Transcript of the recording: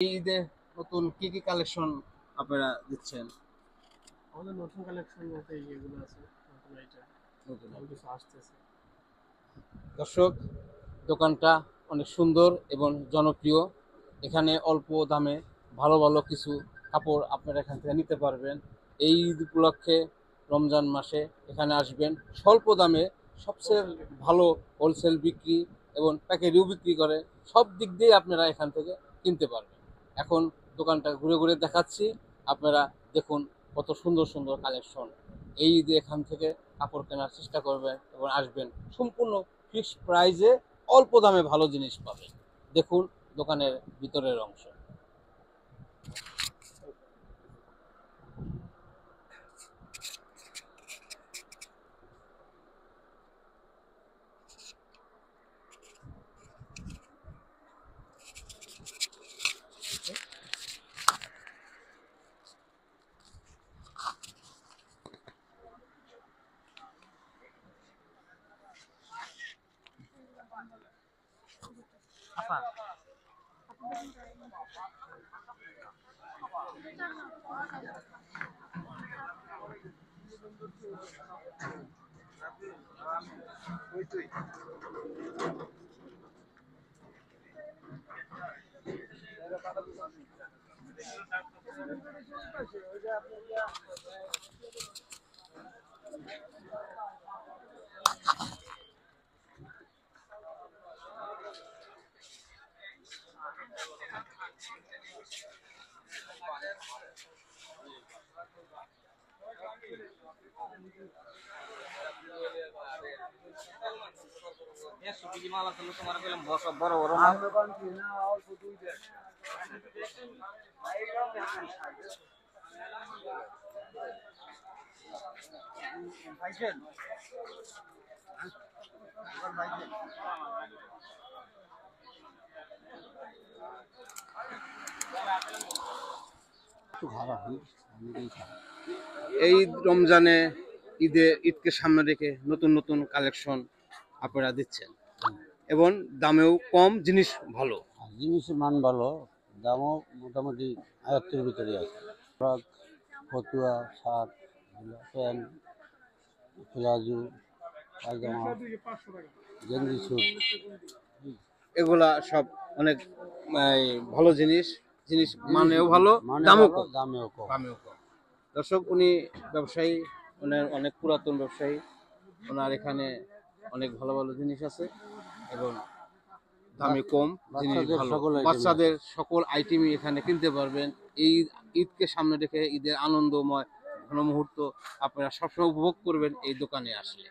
এই ঈদে নতুন কি কি কালেকশন আপনারা দিচ্ছেন? আমাদের নতুন কালেকশন বলতে এগুলো আছে, নতুন আইটেম নতুন নতুন কিছু আসতেছে। দর্শক, দোকানটা অনেক সুন্দর এবং জনপ্রিয়। এখানে অল্প দামে ভালো ভালো কিছু কাপড় আপনারা এখান থেকে নিতে পারবেন। এই ঈদ উপলক্ষে রমজান মাসে এখানে আসবেন, স্বল্প দামে সবচেয়ে ভালো হোলসেল বিক্রি এবং প্যাকেটেও বিক্রি করে। সব দিক দিয়ে আপনারা এখান থেকে কিনতে পারবেন। এখন দোকানটা ঘুরে ঘুরে দেখাচ্ছি, আপনারা দেখুন কত সুন্দর সুন্দর কালেকশন। এই ঈদে এখান থেকে কাপড় কেনার চেষ্টা করবেন এবং আসবেন, সম্পূর্ণ ফিক্সড প্রাইজে অল্প দামে ভালো জিনিস পাবেন। দেখুন দোকানের ভিতরের অংশ। বড় বড় মাল এই রমজানে ঈদকে সামনে রেখে নতুন নতুন কালেকশন আপনারা দিচ্ছেন এবং দামেও কম, জিনিস ভালো। জিনিসের মান ভালো, দামও মোটামুটি আয়ত্তের ভিতরে আছে। ফ্রক, ফতুয়া, শার্ট, প্যান্ট, প্লাজো, পায়জামা, গেঞ্জি স্যুট। এগুলা সব অনেক ভালো জিনিস, জিনিস মানেও ভালো, দামও কম। দামেও কম। দর্শক, উনি ব্যবসায়ী, ওনার অনেক পুরাতন ব্যবসায়ী। ওনার এখানে অনেক ভালো ভালো জিনিস আছে এবং দামে কম, জিনিস ভালো। বাচ্চাদের সকল আইটেমই এখানে কিনতে পারবেন। এই ঈদকে সামনে রেখে ঈদের আনন্দময় ঘন মুহূর্ত আপনারা সবসময় উপভোগ করবেন এই দোকানে আসলে।